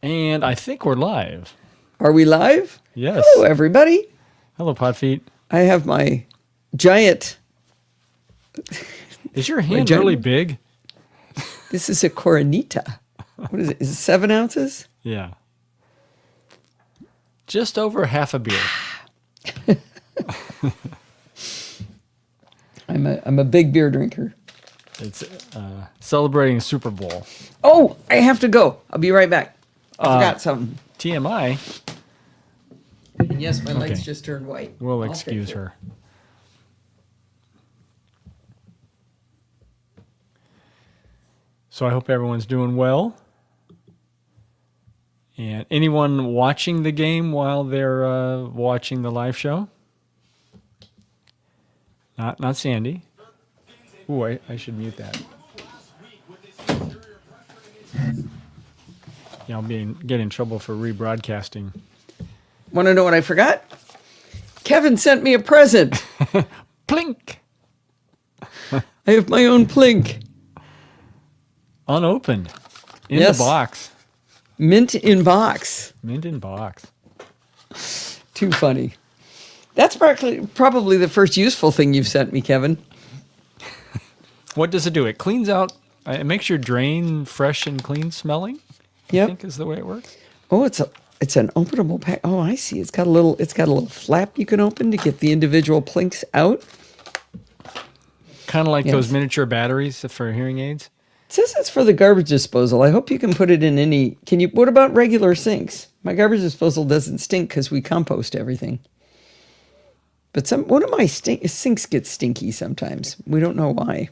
And I think we're live. Are we live? Yes. Hello, everybody. Hello, Podfeet. I have my giant... Is your hand really big? This is a Coronita. What is it? Is it 7 ounces? Yeah. Just over half a beer. I'm a big beer drinker. It's celebrating Super Bowl. Oh, I have to go. I'll be right back. I forgot something. TMI. Yes, my lights Okay. just turned white. We'll I'll excuse fix it. her. So I hope everyone's doing well. And anyone watching the game while they're watching the live show? Not Sandy. Ooh, I should mute that. Yeah, I'll get in trouble for rebroadcasting. Want to know what I forgot? Kevin sent me a present. Plink! I have my own plink. Unopened. In Yes. the box. Mint in box. Mint in box. Too funny. That's probably the first useful thing you've sent me, Kevin. What does it do? It cleans out. It makes your drain fresh and clean smelling. I Yep. think is the way it works. Oh, it's an openable pack. Oh, I see. It's got a little flap you can open to get the individual plinks out. Kind of like Yes. those miniature batteries for hearing aids. It says it's for the garbage disposal. I hope you can put it in any. What about regular sinks? My garbage disposal doesn't stink because we compost everything. But one of my sinks gets stinky sometimes. We don't know why.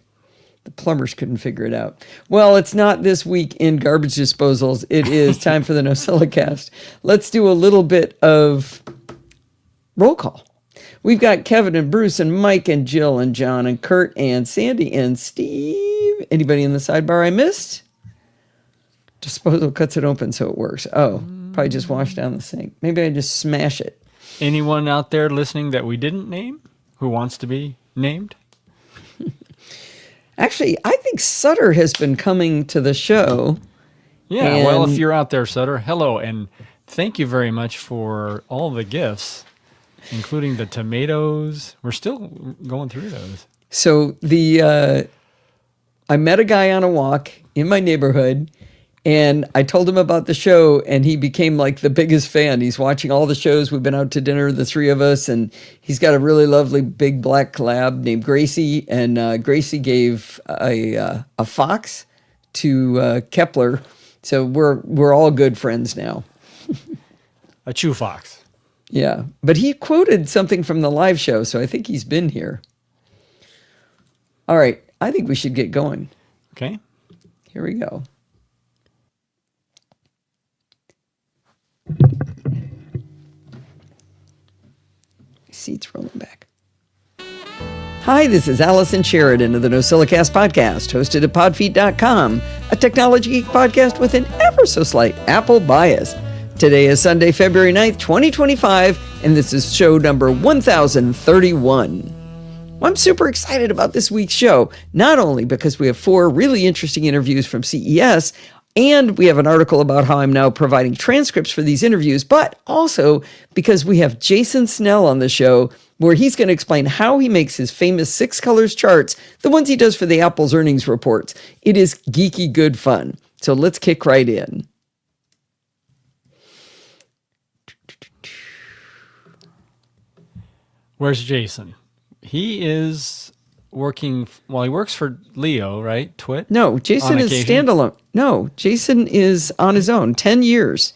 The plumbers couldn't figure it out. Well, it's not this week in garbage disposals. It is time for the NosillaCast. Let's do a little bit of roll call. We've got Kevin and Bruce and Mike and Jill and John and Kurt and Sandy and Steve. Anybody in the sidebar I missed? Disposal cuts it open so it works. Oh, probably just wash down the sink. Maybe I just smash it. Anyone out there listening that we didn't name who wants to be named? Actually, I think Sutter has been coming to the show. Yeah, well, if And- you're out there, Sutter, hello, and thank you very much for all the gifts, including the tomatoes. We're still going through those. So I met a guy on a walk in my neighborhood, and I told him about the show, and he became like the biggest fan. He's watching all the shows. We've been out to dinner, the three of us, and he's got a really lovely big black lab named Gracie, and Gracie gave a fox to Kepler. So we're all good friends now. A chew fox. Yeah, but he quoted something from the live show, so I think he's been here. All right, I think we should get going. Okay. Here we go. Seats rolling back. Hi, this is Allison Sheridan of the NosillaCast podcast, hosted at podfeet.com, a technology geek podcast with an ever so slight Apple bias. Today is Sunday, February 9th, 2025, and this is show number 1031. I'm super excited about this week's show, not only because we have 4 really interesting interviews from CES, and we have an article about how I'm now providing transcripts for these interviews, but also because we have Jason Snell on the show, where he's going to explain how he makes his famous 6 colors charts, the ones he does for the Apple's earnings reports. It is geeky good fun. So let's kick right in. Where's Jason? He is working, well, he works for Leo, right? Twit? No, Jason On is occasion? standalone. No, Jason is on his own. 10 years.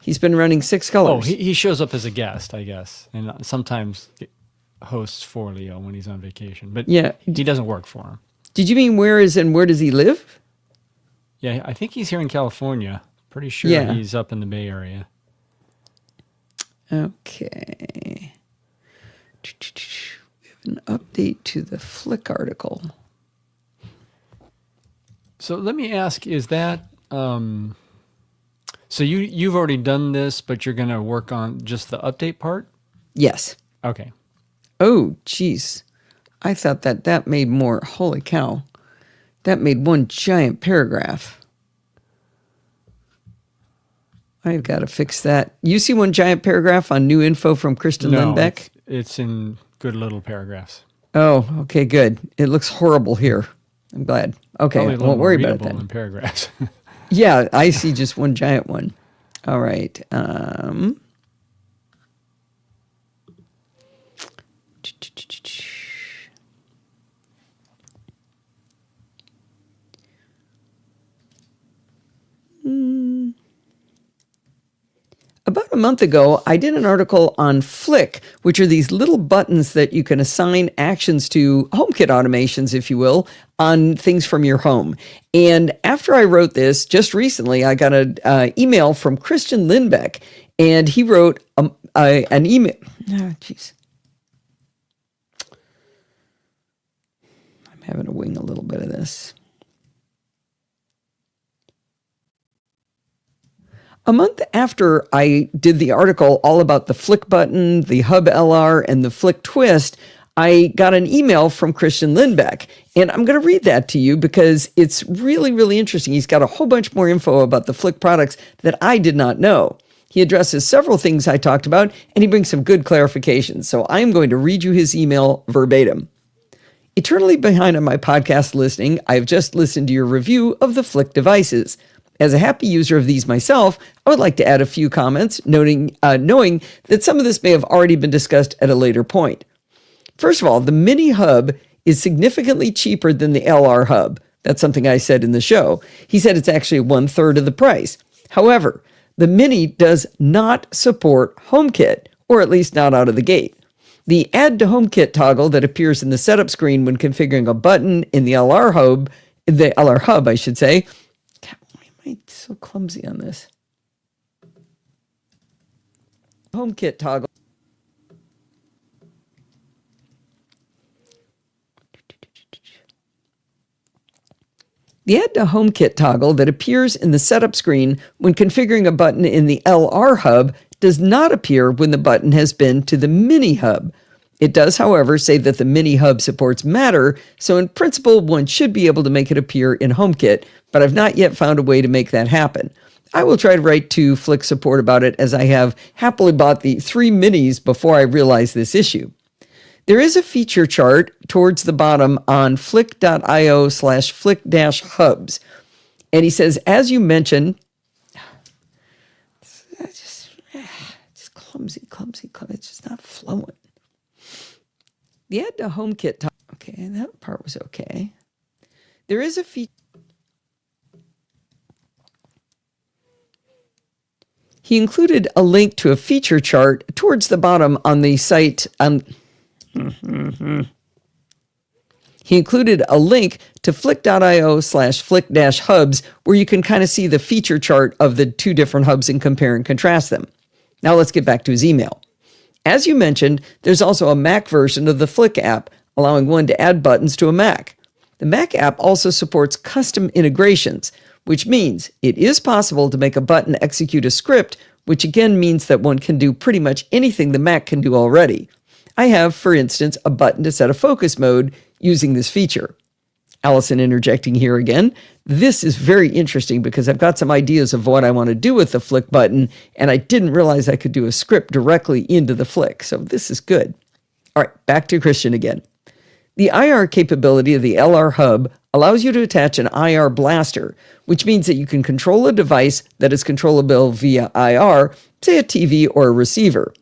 He's been running 6 colors. Oh, he shows up as a guest, I guess, and sometimes hosts for Leo when he's on vacation. But Yeah. he doesn't work for him. Did you mean where does he live? Yeah, I think he's here in California. Pretty sure Yeah. he's up in the Bay Area. Okay. We have an update to the Flick article. So let me ask, is that so you've already done this, but you're going to work on just the update part? Yes. Okay. Oh, geez. I thought that made more. Holy cow. That made one giant paragraph. I've got to fix that. You see one giant paragraph on new info from Kristen Lindbeck? It's in good little paragraphs. Oh, okay, good. It looks horrible here. I'm glad. Okay, I won't worry about it then. In paragraphs. Yeah, I see just one giant one. All right. About a month ago, I did an article on Flick, which are these little buttons that you can assign actions to, HomeKit automations, if you will, on things from your home. And after I wrote this, just recently, I got an email from Christian Lindbeck, and he wrote an email. Oh, jeez. I'm having to wing a little bit of this. A month after I did the article all about the Flick button, the Hub LR, and the Flick twist, I got an email from Christian Lindbeck. And I'm going to read that to you because it's really, really interesting. He's got a whole bunch more info about the Flick products that I did not know. He addresses several things I talked about, and he brings some good clarifications. So I'm going to read you his email verbatim. Eternally behind on my podcast listening, I've just listened to your review of the Flick devices. As a happy user of these myself, I would like to add a few comments, knowing that some of this may have already been discussed at a later point. First of all, the Mini Hub is significantly cheaper than the LR Hub. That's something I said in the show. He said it's actually 1/3 of the price. However, the Mini does not support HomeKit, or at least not out of the gate. The Add to HomeKit toggle that appears in the setup screen when configuring a button in the LR Hub, I should say. I'm so clumsy on this. HomeKit toggle. The Add to HomeKit toggle that appears in the setup screen when configuring a button in the LR Hub does not appear when the button has been to the Mini Hub. It does, however, say that the Mini Hub supports Matter, so in principle, one should be able to make it appear in HomeKit, but I've not yet found a way to make that happen. I will try to write to Flick support about it, as I have happily bought the 3 Minis before I realized this issue. There is a feature chart towards the bottom on flick.io/flick-hubs. And he says, as you mentioned, it's clumsy. It's just not flowing. The Add to HomeKit. Okay, that part was okay. There is a feature. He included a link to a feature chart towards the bottom on the site. He included a link to flick.io/flick-hubs where you can kind of see the feature chart of the two different hubs and compare and contrast them. Now let's get back to his email. As you mentioned, there's also a Mac version of the Flick app, allowing one to add buttons to a Mac. The Mac app also supports custom integrations, which means it is possible to make a button execute a script, which again means that one can do pretty much anything the Mac can do already. I have, for instance, a button to set a focus mode using this feature. Allison interjecting here again. This is very interesting because I've got some ideas of what I want to do with the Flick button, and I didn't realize I could do a script directly into the Flick, so this is good. All right, back to Christian again. The IR capability of the LR Hub allows you to attach an IR blaster, which means that you can control a device that is controllable via IR, say a TV or a receiver.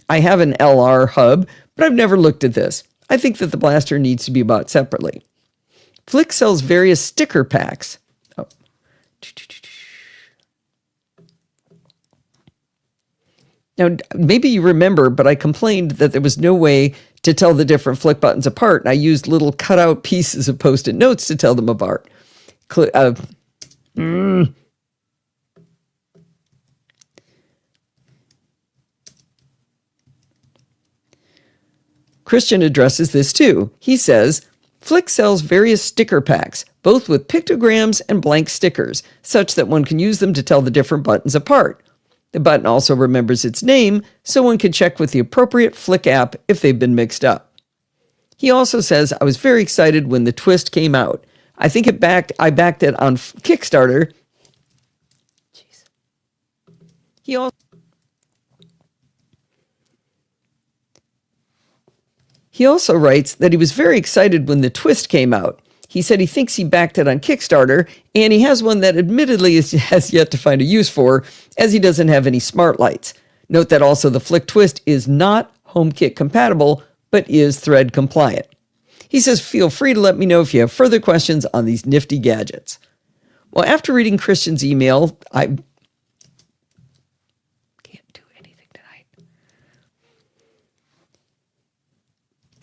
I have an LR Hub, but I've never looked at this. I think that the blaster needs to be bought separately. Flick sells various sticker packs. Oh. Now, maybe you remember, but I complained that there was no way to tell the different Flick buttons apart, and I used little cutout pieces of Post-it notes to tell them apart. Christian addresses this too. He says, Flick sells various sticker packs, both with pictograms and blank stickers, such that one can use them to tell the different buttons apart. The button also remembers its name, so one can check with the appropriate Flick app if they've been mixed up. He also says, I was very excited when the twist came out. I think I backed it on Kickstarter. Jeez. He also writes that he was very excited when the Twist came out. He said he thinks he backed it on Kickstarter, and he has one that admittedly has yet to find a use for, as he doesn't have any smart lights. Note that also the Flick Twist is not HomeKit compatible, but is Thread compliant. He says, feel free to let me know if you have further questions on these nifty gadgets. Well, after reading Christian's email, I can't do anything tonight.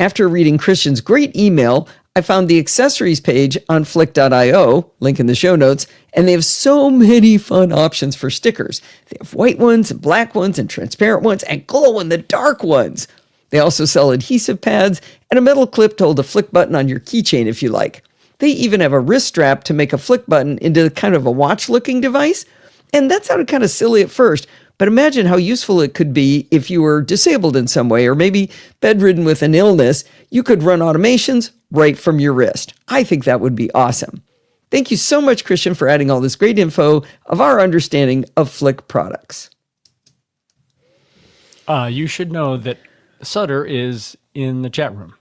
After reading Christian's great email, I found the accessories page on flick.io, link in the show notes, and they have so many fun options for stickers. They have white ones, and black ones, and transparent ones, and glow-in-the-dark ones. They also sell adhesive pads and a metal clip to hold a flick button on your keychain if you like. They even have a wrist strap to make a flick button into kind of a watch-looking device. And that sounded kind of silly at first, but imagine how useful it could be if you were disabled in some way or maybe bedridden with an illness. You could run automations right from your wrist. I think that would be awesome. Thank you so much, Christian, for adding all this great info of our understanding of Flick products. You should know that Sutter is in the chat room.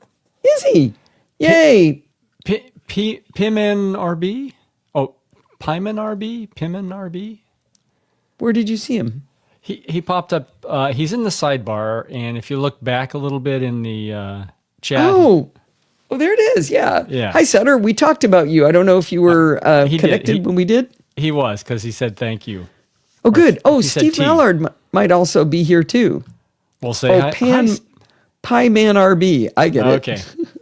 Is he? Yay! Pimen RB? Oh, Pimen RB? Pimen RB? Where did you see him? He popped up. He's in the sidebar, and if you look back a little bit in the chat. Oh, there it is. Yeah. Yeah. Hi, Sutter. We talked about you. I don't know if you were connected when we did. He was, because he said thank you. Oh, good. Oh, Steve Steve Mallard might also be here, too. We'll say hi. Pie Man RB. I get it. Okay.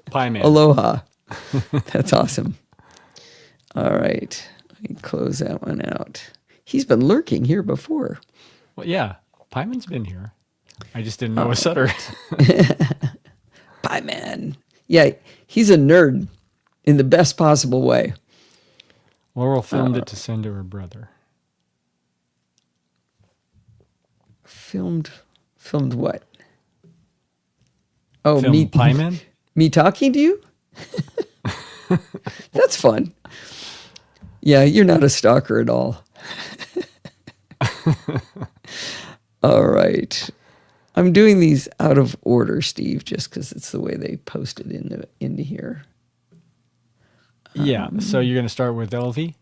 Pie Man. Aloha. That's awesome. All right. Let me close that one out. He's been lurking here before. Well, yeah. Pieman's been here. I just didn't know it was Sutter. Pie Man. Yeah, he's a nerd in the best possible way. Laurel filmed it to send to her brother. Filmed what? Oh, Filmed Pieman? Me talking to you? That's fun. Yeah, you're not a stalker at all. All right. I'm doing these out of order, Steve, just because it's the way they posted into here. Yeah, so you're going to start with LV?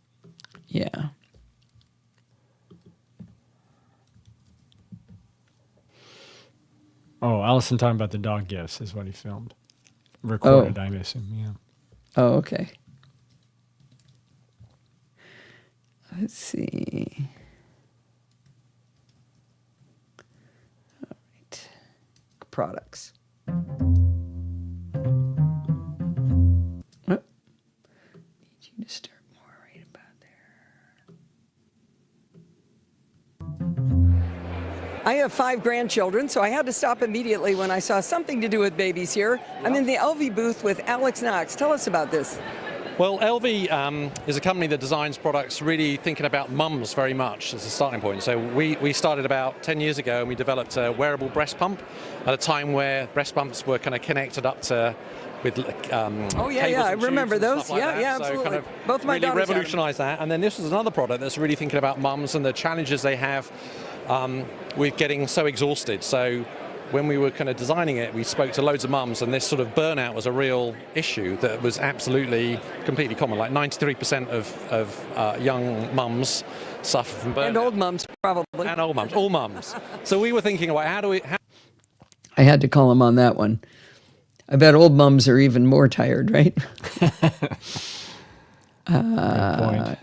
Yeah. Oh, Allison talking about the dog gifts is what he filmed. Recorded, I assume, yeah. Oh, okay. Let's see. All right. Products. Oh. Need you to start more right about there. I have 5 grandchildren, so I had to stop immediately when I saw something to do with babies here. I'm in the LV booth with Alex Knox. Tell us about this. Well, LV is a company that designs products really thinking about mums very much as a starting point. So we started about 10 years ago and we developed a wearable breast pump at a time where breast pumps were kind of connected up to with I remember those. Like Yeah, so absolutely. kind of Both my really daughters revolutionized that. And then this was another product that's really thinking about mums and the challenges they have with getting so exhausted. So when we were kind of designing it, we spoke to loads of mums, and this sort of burnout was a real issue that was absolutely completely common. Like 93% of young mums suffer from burnout. And old mums, probably. And old mums, all mums. So we were thinking about how I had to call him on that one. I bet old mums are even more tired, right? Good point.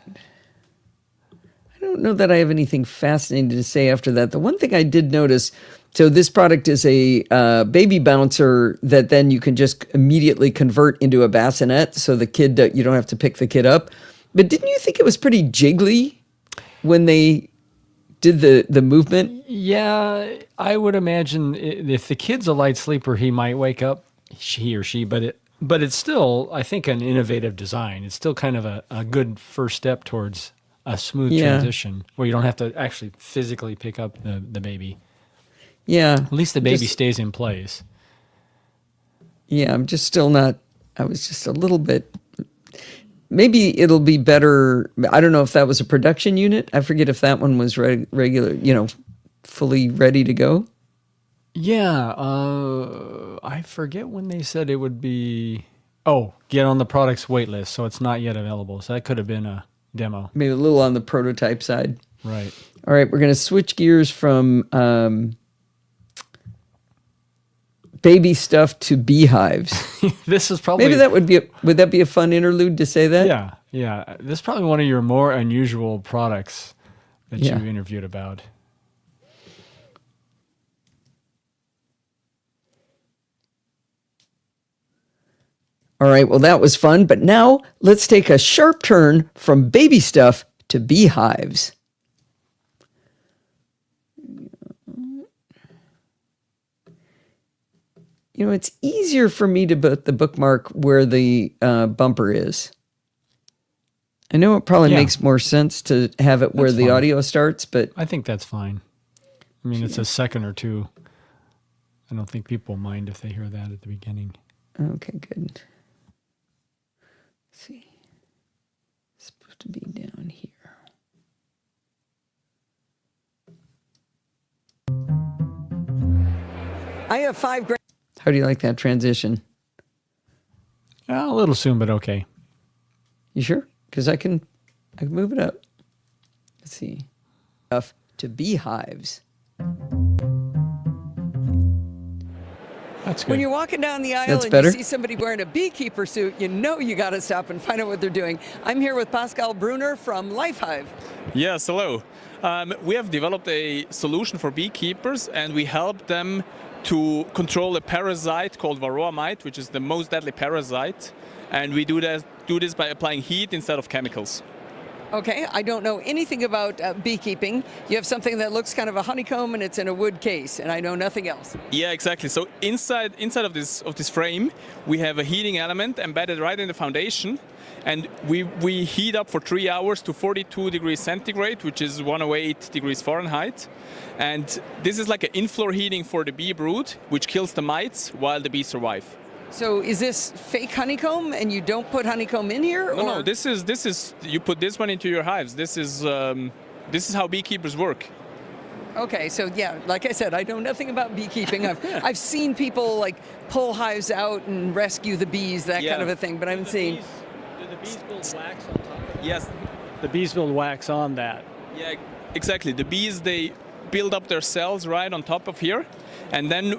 I don't know that I have anything fascinating to say after that. The one thing I did notice, so this product is a baby bouncer that then you can just immediately convert into a bassinet, so the kid, you don't have to pick the kid up. But didn't you think it was pretty jiggly when they did the movement? Yeah, I would imagine if the kid's a light sleeper, he might wake up, he or she, but it's still, I think, an innovative design. It's still kind of a good first step towards a smooth transition where you don't have to actually physically pick up the baby. Yeah. At least the baby stays in place. Yeah, I'm just still not, I was just a little bit, maybe it'll be better. I don't know if that was a production unit. I forget if that one was regular, fully ready to go? Yeah, I forget when they said it would be. Oh, get on the product's wait list, so it's not yet available. So that could have been a demo. Maybe a little on the prototype side. Right. All right, we're going to switch gears from baby stuff to beehives. This is probably Maybe that would that be a fun interlude to say that? Yeah, yeah. This is probably one of your more unusual products that Yeah. you interviewed about. All right, well, that was fun. But now let's take a sharp turn from baby stuff to beehives. You know, it's easier for me to put the bookmark where the bumper is. I know it probably Yeah. makes more sense to have it where That's the fine. audio starts, but I think that's fine. I mean, it's a second or two. I don't think people mind if they hear that at the beginning. okay, good. Let's see. It's supposed to be down here. I have 5 grand. How do you like that transition? A little soon, but okay. You sure? Because I can move it up. Let's see. Stuff to beehives. That's good. When you're walking down the aisle That's and better? you see somebody wearing a beekeeper suit, you know you got to stop and find out what they're doing. I'm here with Pascal Brunner from Lifehive. Yes, hello. We have developed a solution for beekeepers, and we help them to control a parasite called varroa mite, which is the most deadly parasite. And we do this by applying heat instead of chemicals. Okay, I don't know anything about beekeeping. You have something that looks kind of a honeycomb and it's in a wood case, and I know nothing else. Yeah, exactly. So inside of this frame, we have a heating element embedded right in the foundation, and we heat up for 3 hours to 42 degrees centigrade, which is 108 degrees Fahrenheit. And this is like an in-floor heating for the bee brood, which kills the mites while the bees survive. So is this fake honeycomb and you don't put honeycomb in here? No, this is you put this one into your hives. This is how beekeepers work. Okay, so yeah, like I said, I know nothing about beekeeping. I've seen people like pull hives out and rescue the bees, that Yeah. kind of a thing, but I haven't seen. Do the bees build wax on top of it? Yes. The bees build wax on that. Yeah, exactly. The bees, they build up their cells right on top of here, and then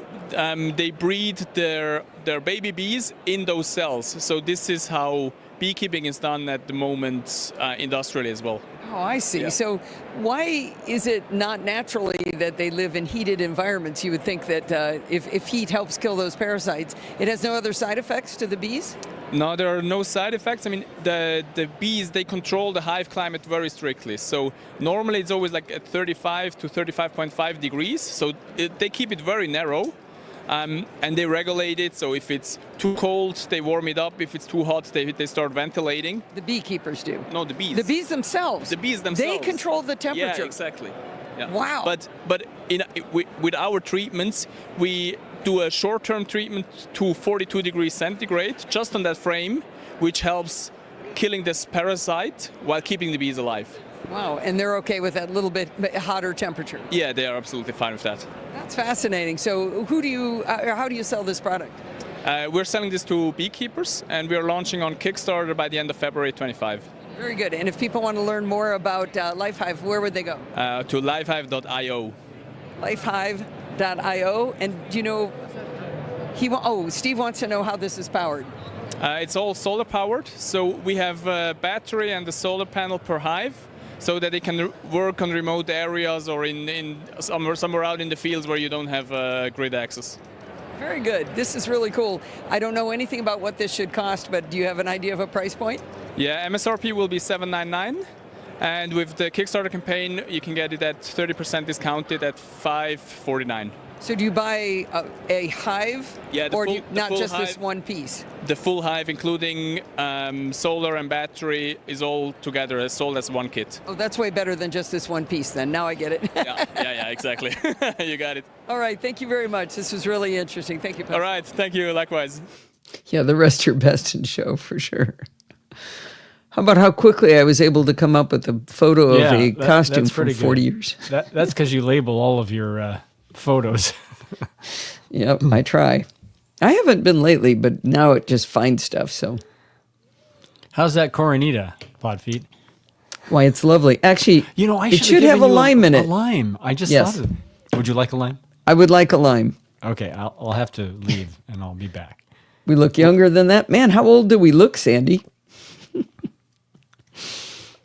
they breed their baby bees in those cells. So this is how beekeeping is done at the moment industrially as well. Oh, I see. Yeah. So why is it not naturally that they live in heated environments? You would think that if heat helps kill those parasites, it has no other side effects to the bees? No, there are no side effects. I mean, the bees, they control the hive climate very strictly. So normally it's always like at 35 to 35.5 degrees. So they keep it very narrow. And they regulate it. So if it's too cold, they warm it up. If it's too hot, they start ventilating. The beekeepers do. No, the bees. The bees themselves. The bees themselves. They control the temperature. Yeah, exactly. Yeah. Wow. But with our treatments, we do a short-term treatment to 42 degrees centigrade just on that frame, which helps killing this parasite while keeping the bees alive. Wow, and they're okay with that little bit hotter temperature. Yeah, they are absolutely fine with that. That's fascinating. So how do you sell this product? We're selling this to beekeepers, and we're launching on Kickstarter by the end of February 25. Very good. And if people want to learn more about Lifehive, where would they go? To lifehive.io. Lifehive.io. And do you know, Steve wants to know how this is powered. It's all solar powered, so we have a battery and a solar panel per hive, so that they can work on remote areas or in somewhere out in the fields where you don't have grid access. Very good. This is really cool. I don't know anything about what this should cost, but do you have an idea of a price point? Yeah, MSRP will be $799, and with the Kickstarter campaign, you can get it at 30% discounted at $549. So do you buy a hive, Yeah, or do you, the not full just this hive. one piece? The full hive, including solar and battery, is all together, sold as one kit. Oh, that's way better than just this one piece then. Now I get it. Yeah, exactly. You got it. All right, thank you very much. This was really interesting. Thank you, Pascal. All right, thank you, likewise. Yeah, the rest are best in show for sure. How about how quickly I was able to come up with a photo of a costume that's from pretty 40 good. years? That's because you label all of your photos. Yep, I try. I haven't been lately, but now it just finds stuff. So, How's that Coronita, Podfeet? why, it's lovely. Actually, I it should have a lime in it. A lime. I just Yes. thought of it. Would you like a lime? I would like a lime. Okay, I'll have to leave and I'll be back. We look younger than that. Man, how old do we look, Sandy?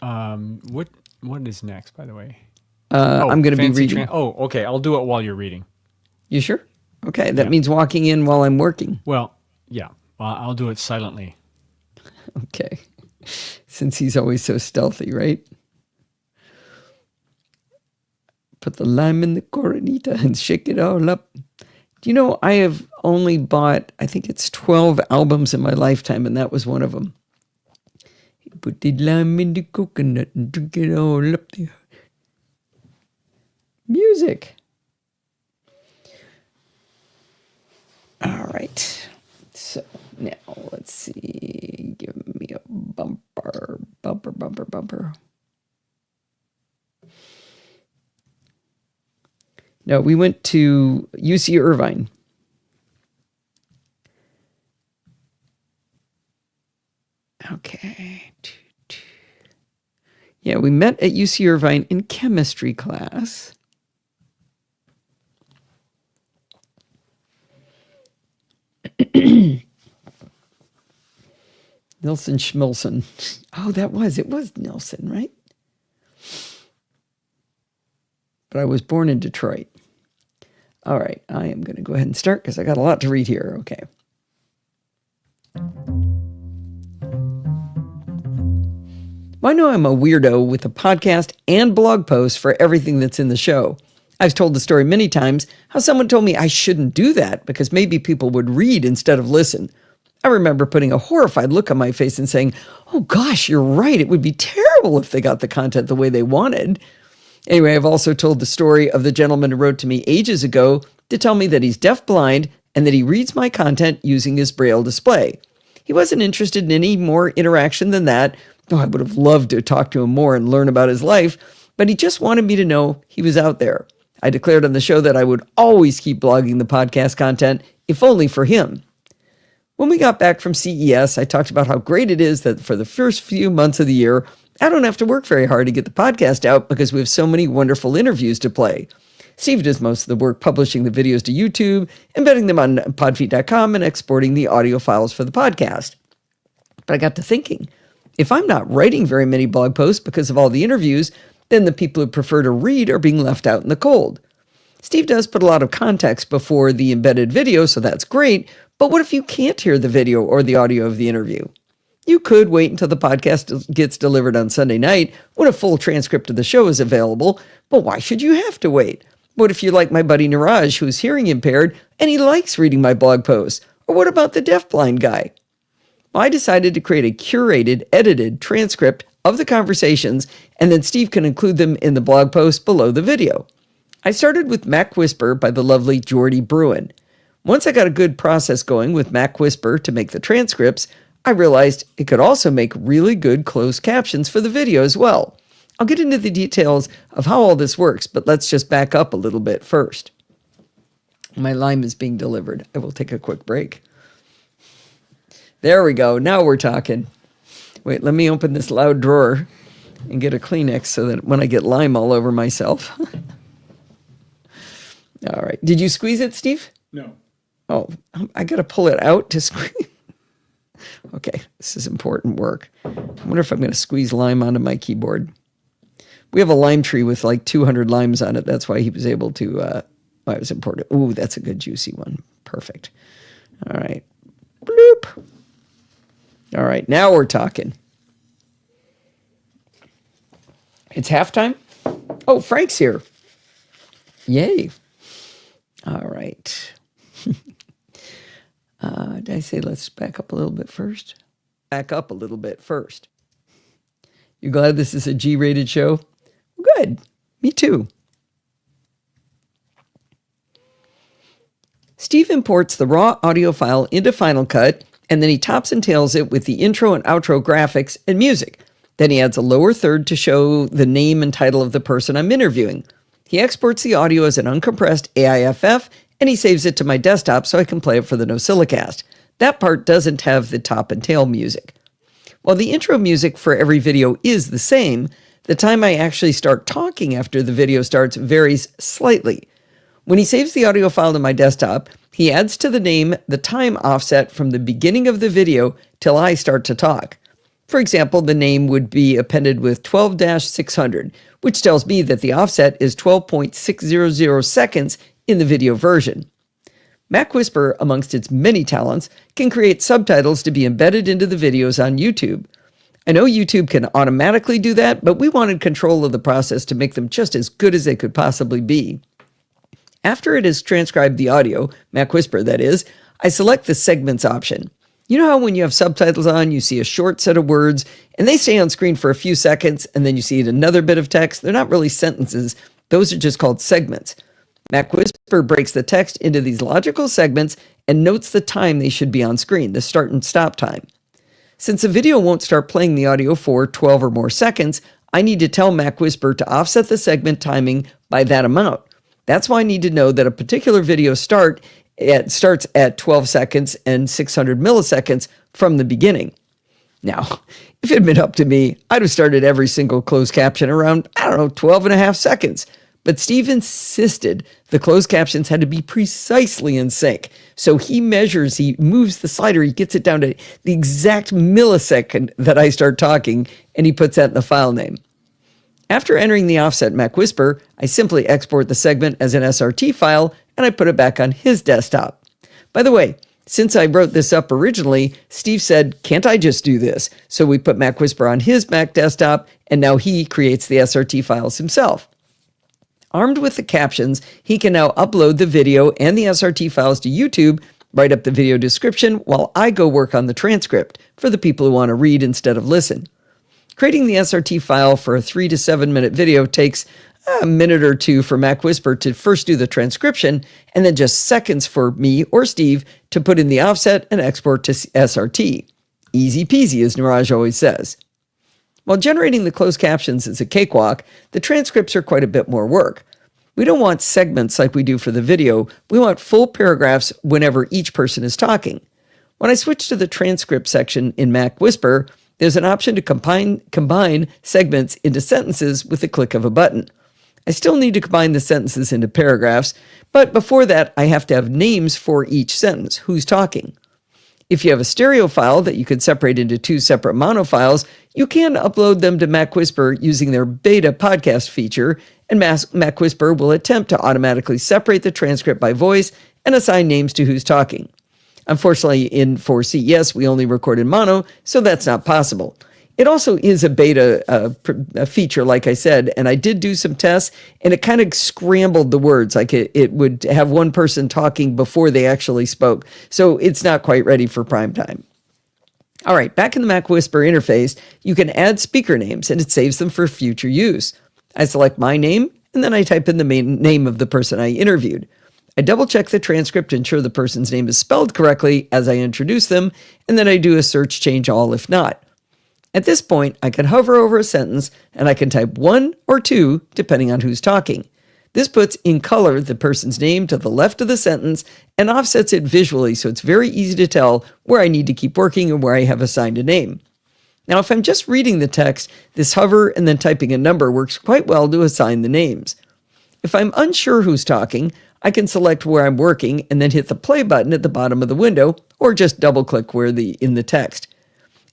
What is next, by the way? I'm going to be fancy reading. okay. I'll do it while you're reading. You sure? Okay, that Yeah. means walking in while I'm working. Well, yeah. I'll do it silently. Okay. Since he's always so stealthy, right? Put the lime in the Coronita and shake it all up. Do you know, I have only bought, I think it's 12 albums in my lifetime, and that was one of them. Put the lime in the coconut and drink it all up there. Music. All right. So now let's see. Give me a bumper. No, we went to UC Irvine. Okay. Yeah, we met at UC Irvine in chemistry class. Nelson Schmilson. Oh, it was Nelson, right? But I was born in Detroit. All right, I am going to go ahead and start because I got a lot to read here. Okay. Well, I know I'm a weirdo with a podcast and blog posts for everything that's in the show. I've told the story many times how someone told me I shouldn't do that because maybe people would read instead of listen. I remember putting a horrified look on my face and saying, "Oh gosh, you're right. It would be terrible if they got the content the way they wanted." Anyway, I've also told the story of the gentleman who wrote to me ages ago to tell me that he's deafblind and that he reads my content using his Braille display. He wasn't interested in any more interaction than that, though I would have loved to talk to him more and learn about his life, but he just wanted me to know he was out there. I declared on the show that I would always keep blogging the podcast content, if only for him. When we got back from CES, I talked about how great it is that for the first few months of the year, I don't have to work very hard to get the podcast out because we have so many wonderful interviews to play. Steve does most of the work publishing the videos to YouTube, embedding them on podfeet.com, and exporting the audio files for the podcast. But I got to thinking, if I'm not writing very many blog posts because of all the interviews, then the people who prefer to read are being left out in the cold. Steve does put a lot of context before the embedded video, so that's great, but what if you can't hear the video or the audio of the interview? You could wait until the podcast gets delivered on Sunday night when a full transcript of the show is available, but why should you have to wait? What if you're like my buddy Niraj, who's hearing impaired, and he likes reading my blog posts? Or what about the deafblind guy? Well, I decided to create a curated, edited transcript of the conversations, and then Steve can include them in the blog post below the video. I started with Mac Whisper by the lovely Jordy Bruin. Once I got a good process going with Mac Whisper to make the transcripts, I realized it could also make really good closed captions for the video as well. I'll get into the details of how all this works, but let's just back up a little bit first. My lime is being delivered. I will take a quick break. There we go. Now we're talking. Wait, let me open this loud drawer and get a Kleenex so that when I get lime all over myself. All right. Did you squeeze it, Steve? No. Oh, I got to pull it out to squeeze. Okay, this is important work. I wonder if I'm going to squeeze lime onto my keyboard. We have a lime tree with like 200 limes on it. That's why he was able to, it was important. Ooh, that's a good juicy one. Perfect. All right. Bloop. All right, now we're talking. It's halftime? Oh, Frank's here. Yay. All right. Did I say let's back up a little bit first? Back up a little bit first. You glad this is a G-rated show? Good. Me too. Steve imports the raw audio file into Final Cut and then he tops and tails it with the intro and outro graphics and music. Then he adds a lower third to show the name and title of the person I'm interviewing. He exports the audio as an uncompressed AIFF, and he saves it to my desktop so I can play it for the NosillaCast. That part doesn't have the top and tail music. While the intro music for every video is the same, the time I actually start talking after the video starts varies slightly. When he saves the audio file to my desktop, he adds to the name the time offset from the beginning of the video till I start to talk. For example, the name would be appended with 12-600, which tells me that the offset is 12.600 seconds in the video version. MacWhisper, amongst its many talents, can create subtitles to be embedded into the videos on YouTube. I know YouTube can automatically do that, but we wanted control of the process to make them just as good as they could possibly be. After it has transcribed the audio, MacWhisper that is, I select the segments option. You know how when you have subtitles on, you see a short set of words, and they stay on screen for a few seconds, and then you see another bit of text? They're not really sentences. Those are just called segments. MacWhisper breaks the text into these logical segments and notes the time they should be on screen, the start and stop time. Since the video won't start playing the audio for 12 or more seconds, I need to tell MacWhisper to offset the segment timing by that amount. That's why I need to know that a particular video starts at 12 seconds and 600 milliseconds from the beginning. Now, if it had been up to me, I'd have started every single closed caption around, 12 and a half seconds. But Steve insisted the closed captions had to be precisely in sync. So he moves the slider, he gets it down to the exact millisecond that I start talking, and he puts that in the file name. After entering the offset MacWhisper, I simply export the segment as an SRT file, and I put it back on his desktop. By the way, since I wrote this up originally, Steve said, "Can't I just do this?" So we put MacWhisper on his Mac desktop, and now he creates the SRT files himself. Armed with the captions, he can now upload the video and the SRT files to YouTube, write up the video description, while I go work on the transcript for the people who want to read instead of listen. Creating the SRT file for a 3 to 7 minute video takes a minute or two for MacWhisper to first do the transcription, and then just seconds for me or Steve to put in the offset and export to SRT. Easy peasy, as Niraj always says. While generating the closed captions is a cakewalk, the transcripts are quite a bit more work. We don't want segments like we do for the video. We want full paragraphs whenever each person is talking. When I switch to the transcript section in MacWhisper, there's an option to combine segments into sentences with the click of a button. I still need to combine the sentences into paragraphs, but before that, I have to have names for each sentence, who's talking. If you have a stereo file that you could separate into 2 separate mono files, you can upload them to MacWhisper using their beta podcast feature, and MacWhisper will attempt to automatically separate the transcript by voice and assign names to who's talking. Unfortunately, in 4CES, we only record in mono, so that's not possible. It also is a beta feature, like I said, and I did do some tests, and it kind of scrambled the words. Like it would have one person talking before they actually spoke. So it's not quite ready for prime time. All right, back in the MacWhisper interface, you can add speaker names, and it saves them for future use. I select my name, and then I type in the main name of the person I interviewed. I double-check the transcript to ensure the person's name is spelled correctly as I introduce them, and then I do a search change all if not. At this point, I can hover over a sentence, and I can type 1 or 2, depending on who's talking. This puts in color the person's name to the left of the sentence and offsets it visually, so it's very easy to tell where I need to keep working and where I have assigned a name. Now, if I'm just reading the text, this hover and then typing a number works quite well to assign the names. If I'm unsure who's talking, I can select where I'm working and then hit the play button at the bottom of the window, or just double-click in the text.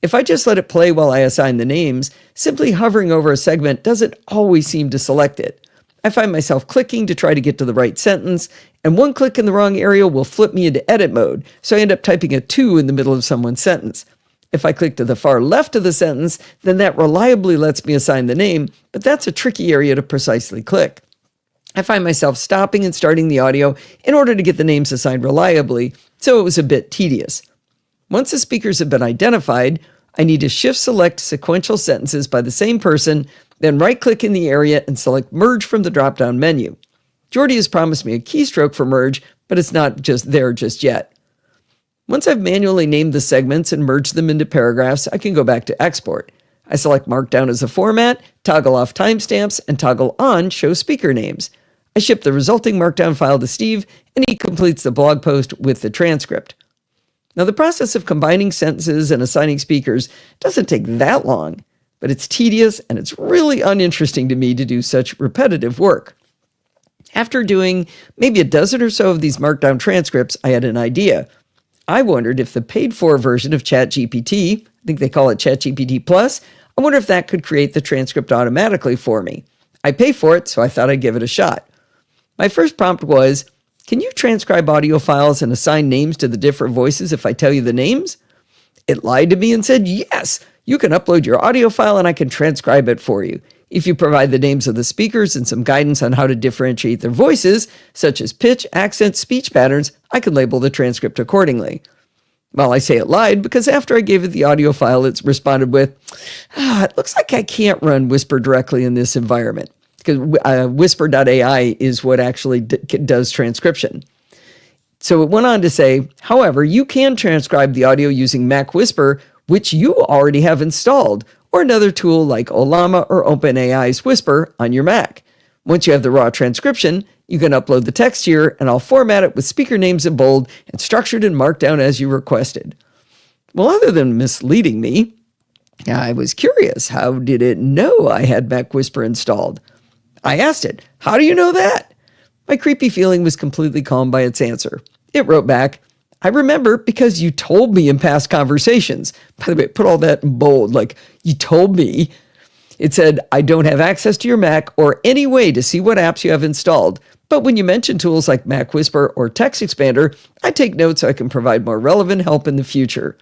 If I just let it play while I assign the names, simply hovering over a segment doesn't always seem to select it. I find myself clicking to try to get to the right sentence, and one click in the wrong area will flip me into edit mode, so I end up typing a 2 in the middle of someone's sentence. If I click to the far left of the sentence, then that reliably lets me assign the name, but that's a tricky area to precisely click. I find myself stopping and starting the audio in order to get the names assigned reliably, so it was a bit tedious. Once the speakers have been identified, I need to shift select sequential sentences by the same person, then right-click in the area and select Merge from the drop-down menu. Jordy has promised me a keystroke for Merge, but it's not just there just yet. Once I've manually named the segments and merged them into paragraphs, I can go back to export. I select Markdown as a format, toggle off timestamps, and toggle on Show Speaker Names. I ship the resulting Markdown file to Steve, and he completes the blog post with the transcript. Now, the process of combining sentences and assigning speakers doesn't take that long, but it's tedious and it's really uninteresting to me to do such repetitive work. After doing maybe a dozen or so of these Markdown transcripts, I had an idea. I wondered if the paid-for version of ChatGPT, I think they call it ChatGPT Plus, I wonder if that could create the transcript automatically for me. I pay for it, so I thought I'd give it a shot. My first prompt was, can you transcribe audio files and assign names to the different voices if I tell you the names? It lied to me and said, yes, you can upload your audio file and I can transcribe it for you. If you provide the names of the speakers and some guidance on how to differentiate their voices, such as pitch, accent, speech patterns, I can label the transcript accordingly. Well, I say it lied because after I gave it the audio file, it's responded with, it looks like I can't run Whisper directly in this environment, because Whisper.ai is what actually does transcription. So it went on to say, however, you can transcribe the audio using Mac Whisper, which you already have installed, or another tool like Ollama or OpenAI's Whisper on your Mac. Once you have the raw transcription, you can upload the text here, and I'll format it with speaker names in bold and structured in Markdown as you requested. Well, other than misleading me, I was curious. How did it know I had Mac Whisper installed? I asked it, how do you know that? My creepy feeling was completely calmed by its answer. It wrote back, I remember because you told me in past conversations. By the way, put all that in bold, like you told me. It said, I don't have access to your Mac or any way to see what apps you have installed. But when you mention tools like Mac Whisper or Text Expander, I take notes so I can provide more relevant help in the future.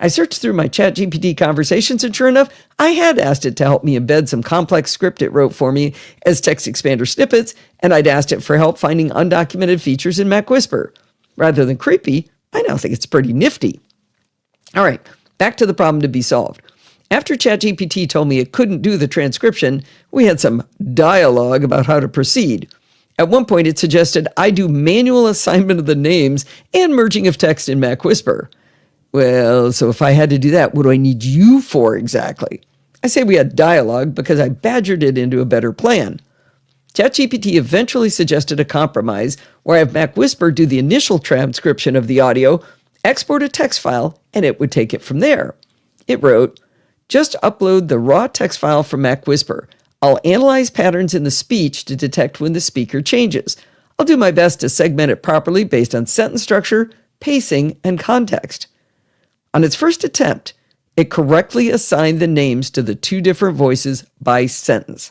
I searched through my ChatGPT conversations, and sure enough, I had asked it to help me embed some complex script it wrote for me as Text Expander snippets, and I'd asked it for help finding undocumented features in Mac Whisper. Rather than creepy, I now think it's pretty nifty. All right, back to the problem to be solved. After ChatGPT told me it couldn't do the transcription, we had some dialogue about how to proceed. At one point, it suggested I do manual assignment of the names and merging of text in Mac Whisper. Well, so if I had to do that, what do I need you for exactly? I say we had dialogue because I badgered it into a better plan. ChatGPT eventually suggested a compromise where I have Mac Whisper do the initial transcription of the audio, export a text file, and it would take it from there. It wrote, just upload the raw text file from Mac Whisper. I'll analyze patterns in the speech to detect when the speaker changes. I'll do my best to segment it properly based on sentence structure, pacing, and context. On its first attempt, it correctly assigned the names to the two different voices by sentence.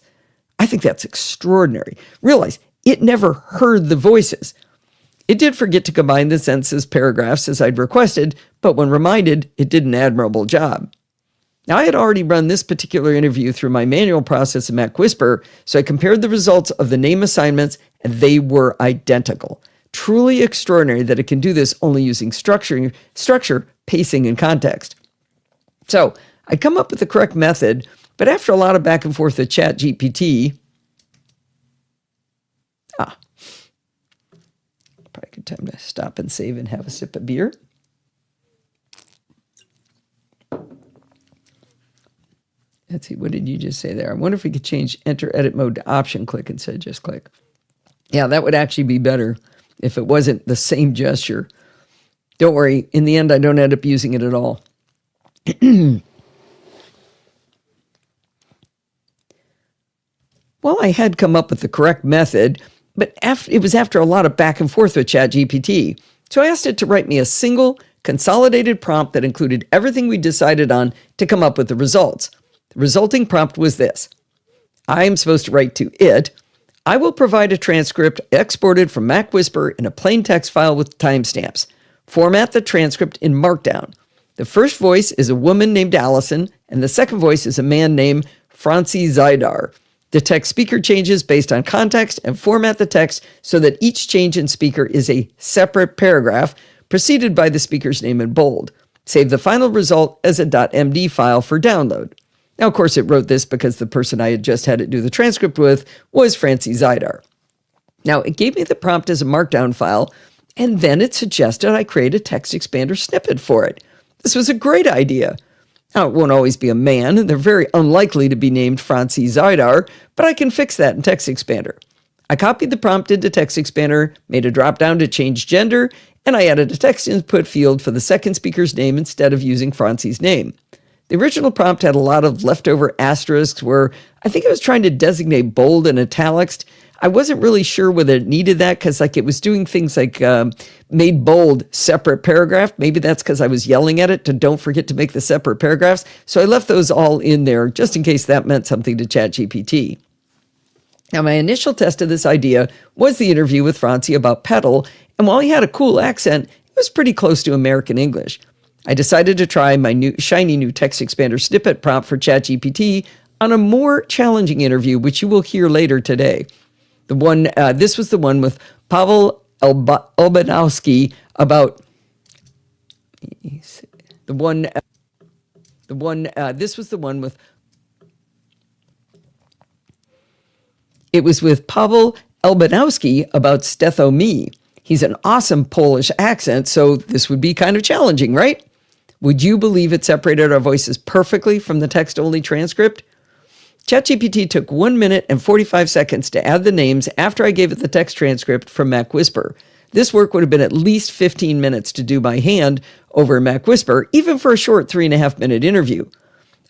I think that's extraordinary. Realize it never heard the voices. It did forget to combine the sentences paragraphs as I'd requested, but when reminded, it did an admirable job. Now, I had already run this particular interview through my manual process in Mac Whisper, so I compared the results of the name assignments, and they were identical. Truly extraordinary that it can do this only using structure, pacing, and context. So, I come up with the correct method, but after a lot of back and forth with ChatGPT, probably a good time to stop and save and have a sip of beer. Let's see, what did you just say there? I wonder if we could change enter edit mode to option click instead of just click. Yeah, that would actually be better if it wasn't the same gesture. Don't worry, in the end, I don't end up using it at all. Well, I had come up with the correct method, but it was after a lot of back and forth with ChatGPT. So I asked it to write me a single, consolidated prompt that included everything we decided on to come up with the results. The resulting prompt was this. I am supposed to write to it, I will provide a transcript exported from Mac Whisper in a plain text file with timestamps. Format the transcript in Markdown. The first voice is a woman named Allison, and the second voice is a man named Francie Zidar. Detect speaker changes based on context and format the text so that each change in speaker is a separate paragraph preceded by the speaker's name in bold. Save the final result as a .md file for download. Now, of course, it wrote this because the person I had just had it do the transcript with was Francie Zidar. Now, it gave me the prompt as a Markdown file, And then it suggested I create a text expander snippet for it. This was a great idea. Now, it won't always be a man, and they're very unlikely to be named Francis Zaidar, but I can fix that in Text Expander. I copied the prompt into Text Expander, made a drop-down to change gender, and I added a text input field for the second speaker's name instead of using Francie's name. The original prompt had a lot of leftover asterisks where I think I was trying to designate bold and italics. I wasn't really sure whether it needed that because it was doing things like made bold separate paragraph. Maybe that's because I was yelling at it to don't forget to make the separate paragraphs. So I left those all in there just in case that meant something to ChatGPT. Now, my initial test of this idea was the interview with Francie about pedal, and while he had a cool accent, it was pretty close to American English. I decided to try my shiny new text expander snippet prompt for ChatGPT on a more challenging interview, which you will hear later today. This was the one with Pavel Elbanowski about. This was the one with. It was with Pavel Elbanowski about Stethomi. He's an awesome Polish accent, so this would be kind of challenging, right? Would you believe it separated our voices perfectly from the text-only transcript? ChatGPT took 1 minute and 45 seconds to add the names after I gave it the text transcript from Mac Whisper. This work would have been at least 15 minutes to do by hand over Mac Whisper, even for a short 3.5-minute interview.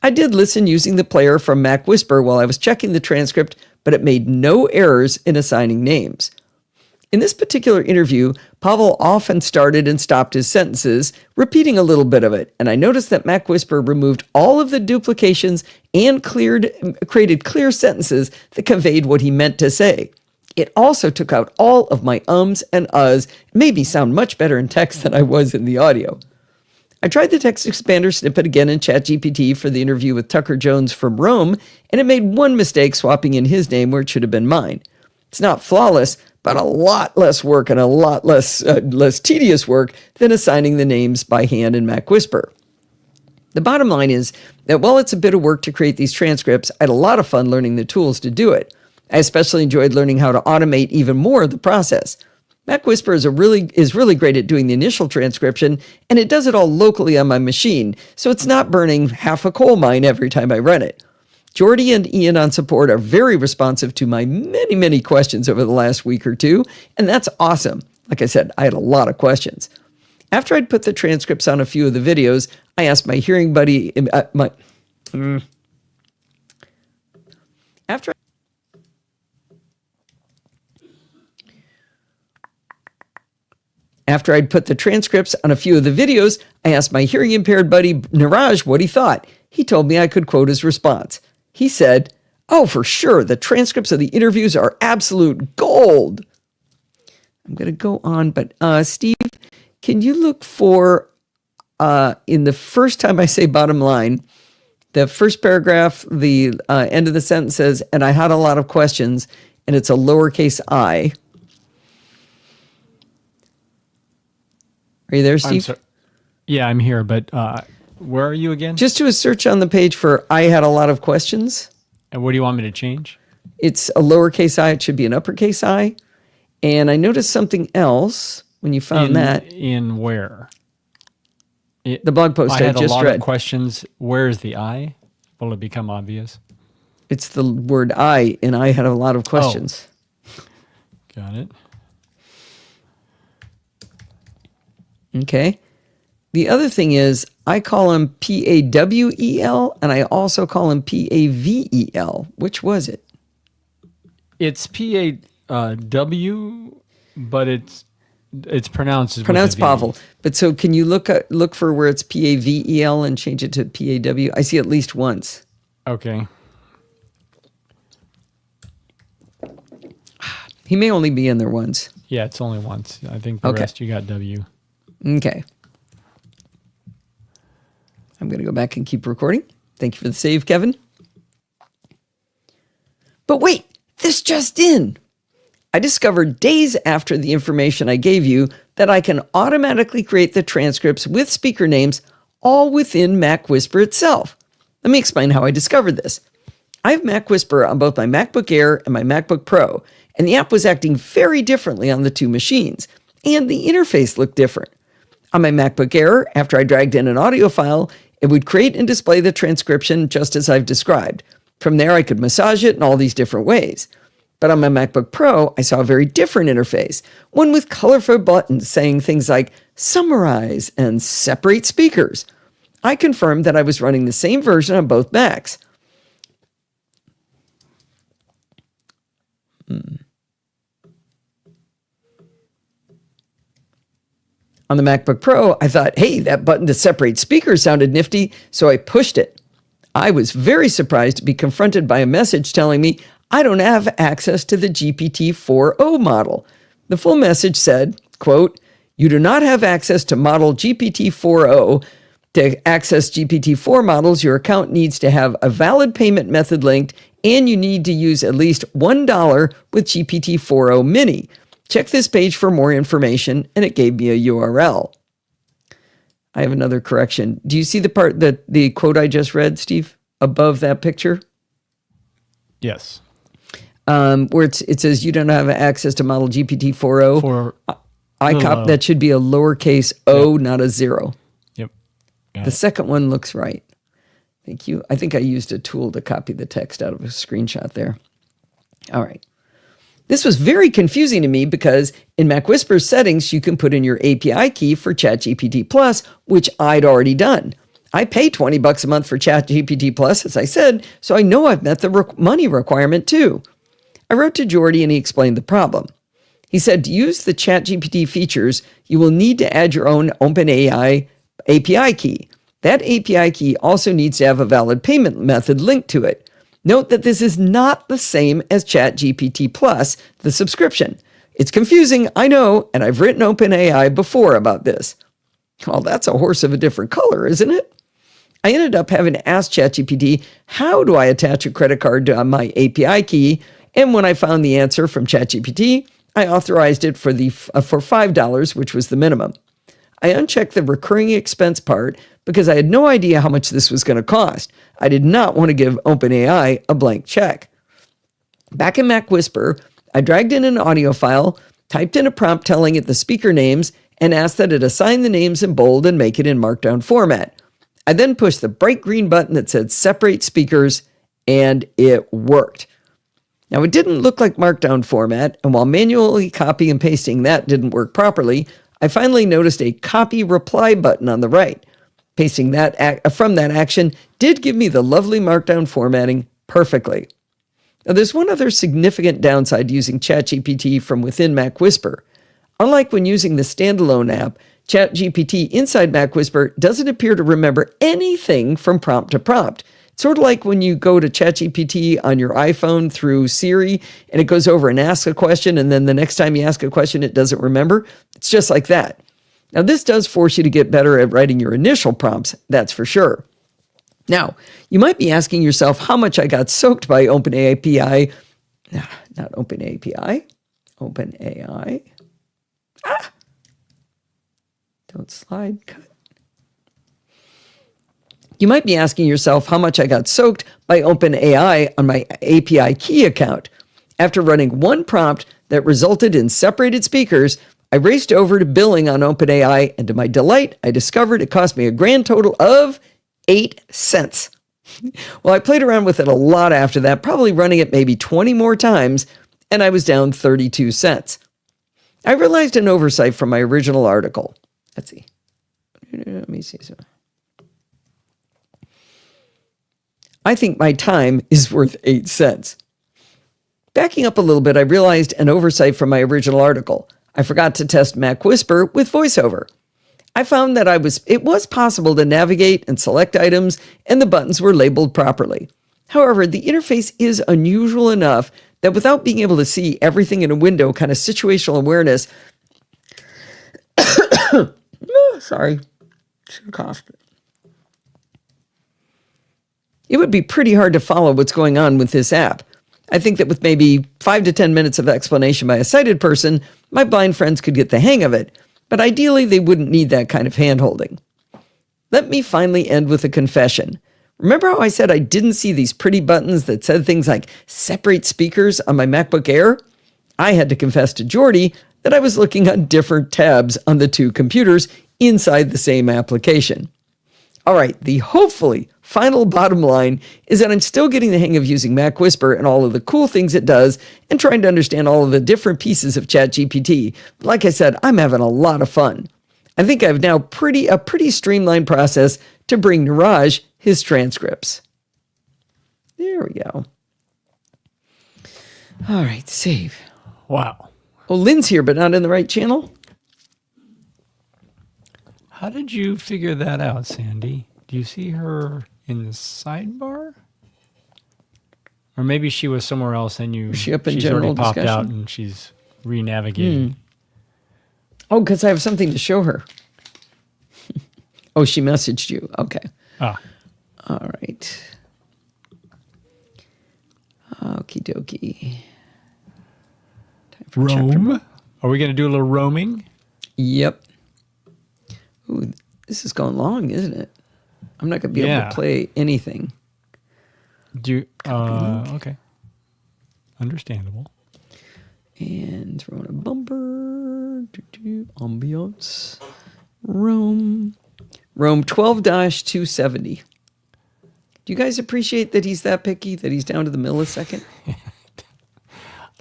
I did listen using the player from Mac Whisper while I was checking the transcript, but it made no errors in assigning names. In this particular interview, Pavel often started and stopped his sentences, repeating a little bit of it, and I noticed that Mac Whisper removed all of the duplications and created clear sentences that conveyed what he meant to say. It also took out all of my ums and uhs, and made me sound much better in text than I was in the audio. I tried the text expander snippet again in ChatGPT for the interview with Tucker Jones from Rome, and it made one mistake swapping in his name where it should have been mine. It's not flawless, but a lot less work and a lot less tedious work than assigning the names by hand in Mac Whisper. The bottom line is that while it's a bit of work to create these transcripts, I had a lot of fun learning the tools to do it. I especially enjoyed learning how to automate even more of the process. Mac Whisper is really great at doing the initial transcription, and it does it all locally on my machine, so it's not burning half a coal mine every time I run it. Jordy and Ian on support are very responsive to my many, many questions over the last week or two, and that's awesome. Like I said, I had a lot of questions. After I'd put the transcripts on a few of the videos, I asked my hearing buddy, After I'd put the transcripts on a few of the videos, I asked my hearing impaired buddy Niraj what he thought. He told me I could quote his response. He said, "Oh, for sure, the transcripts of the interviews are absolute gold." I'm going to go on, but Steve, can you look for, in the first time I say bottom line, the first paragraph, the end of the sentence says, "and I had a lot of questions," and it's a lowercase I. Are you there, Steve? Yeah, I'm here, but where are you again? Just do a search on the page for "I had a lot of questions." And what do you want me to change? It's a lowercase I. It should be an uppercase I. And I noticed something else when you found that. In where? The blog post I just read. I had a lot of questions. Where's the I? Will it become obvious? It's the word I, and I had a lot of questions. Oh. Got it. Okay. The other thing is I call him P-A-W-E-L, and I also call him P-A-V-E-L. Which was it? It's P-A-W, but it's pronounced Pavel. But so can you look for where it's P-A-V-E-L and change it to P-A-W? I see at least once. Okay. He may only be in there once. Yeah, it's only once. I think the rest you got W. Okay. I'm going to go back and keep recording. Thank you for the save, Kevin. But wait, this just in. I discovered days after the information I gave you that I can automatically create the transcripts with speaker names all within Mac Whisper itself. Let me explain how I discovered this. I have Mac Whisper on both my MacBook Air and my MacBook Pro, and the app was acting very differently on the two machines. and the interface looked different. On my MacBook Air, after I dragged in an audio file, it would create and display the transcription just as I've described. From there, I could massage it in all these different ways. But on my MacBook Pro, I saw a very different interface, one with colorful buttons saying things like summarize and separate speakers. I confirmed that I was running the same version on both Macs. On the MacBook Pro, I thought, hey, that button to separate speakers sounded nifty, so I pushed it. I was very surprised to be confronted by a message telling me I don't have access to the GPT-4o model. The full message said, quote, you do not have access to model GPT-4o. To access GPT-4 models, your account needs to have a valid payment method linked, and you need to use at least $1 with GPT-4o Mini. Check this page for more information, and it gave me a URL. I have another correction. Do you see the part that the quote I just read, Steve, above that picture? Yes. Where it says you don't have access to model GPT-4o. For ICOP, that should be a lowercase o, not a 0. Yep. Got The it. second one looks right. Thank you. I think I used a tool to copy the text out of a screenshot there. All right. This was very confusing to me because in Mac Whisper's settings, you can put in your API key for ChatGPT Plus, which I'd already done. I pay $20 a month for ChatGPT Plus, as I said, so I know I've met the money requirement too. I wrote to Jordy and he explained the problem. He said to use the ChatGPT features, you will need to add your own OpenAI API key. That API key also needs to have a valid payment method linked to it. Note that this is not the same as ChatGPT Plus, the subscription. It's confusing, I know, and I've written OpenAI before about this. Well, that's a horse of a different color, isn't it? I ended up having to ask ChatGPT, how do I attach a credit card to my API key? And when I found the answer from ChatGPT, I authorized it for $5, which was the minimum. I unchecked the recurring expense part because I had no idea how much this was going to cost. I did not want to give OpenAI a blank check. Back in Mac Whisper, I dragged in an audio file, typed in a prompt telling it the speaker names, and asked that it assign the names in bold and make it in Markdown format. I then pushed the bright green button that said separate speakers, and it worked. Now, it didn't look like Markdown format, and while manually copy and pasting that didn't work properly, I finally noticed a copy reply button on the right. Pasting that from that action did give me the lovely Markdown formatting perfectly. Now, there's one other significant downside to using ChatGPT from within Mac Whisper. Unlike when using the standalone app, ChatGPT inside Mac Whisper doesn't appear to remember anything from prompt to prompt. It's sort of like when you go to ChatGPT on your iPhone through Siri and it goes over and asks a question, and then the next time you ask a question, it doesn't remember. It's just like that. Now, this does force you to get better at writing your initial prompts, that's for sure. Now, you might be asking yourself how much I got soaked by OpenAI. Not OpenAI. OpenAI. Don't slide. Cut. You might be asking yourself how much I got soaked by OpenAI on my API key account. After running one prompt that resulted in separated speakers, I raced over to billing on OpenAI, and to my delight, I discovered it cost me a grand total of 8 cents. Well, I played around with it a lot after that, probably running it maybe 20 more times, and I was down 32 cents. I realized an oversight from my original article. Let's see. Let me see. I think my time is worth 8 cents. Backing up a little bit, I realized an oversight from my original article. I forgot to test Mac Whisper with VoiceOver. I found that it was possible to navigate and select items, and the buttons were labeled properly. However, the interface is unusual enough that without being able to see everything in a window, kind of situational awareness, sorry, should have coughed. It would be pretty hard to follow what's going on with this app. I think that with maybe 5 to 10 minutes of explanation by a sighted person, my blind friends could get the hang of it, but ideally they wouldn't need that kind of hand-holding. Let me finally end with a confession. Remember how I said I didn't see these pretty buttons that said things like separate speakers on my MacBook Air? I had to confess to Jordy that I was looking on different tabs on the two computers inside the same application. All right, the hopefully final bottom line is that I'm still getting the hang of using Mac Whisper and all of the cool things it does and trying to understand all of the different pieces of ChatGPT. Like I said, I'm having a lot of fun. I think I have now a pretty streamlined process to bring Niraj his transcripts. There we go. All right, save. Wow. Oh, Lynn's here, but not in the right channel? How did you figure that out, Sandy? Do you see her in the sidebar? Or maybe she was somewhere else and Was she up in she's general already popped discussion? out and she's re-navigating. Oh, because I have something to show her. Oh, she messaged you. Okay. Ah. All right. Okie dokie. Time for chapter Roam? Are we going to do a little roaming? Yep. Ooh, this is going long, isn't it? I'm not going to be able to play anything. Do you, okay. Understandable. And throwing a bumper. Ambiance. Rome 12-270. Do you guys appreciate that he's that picky, that he's down to the millisecond?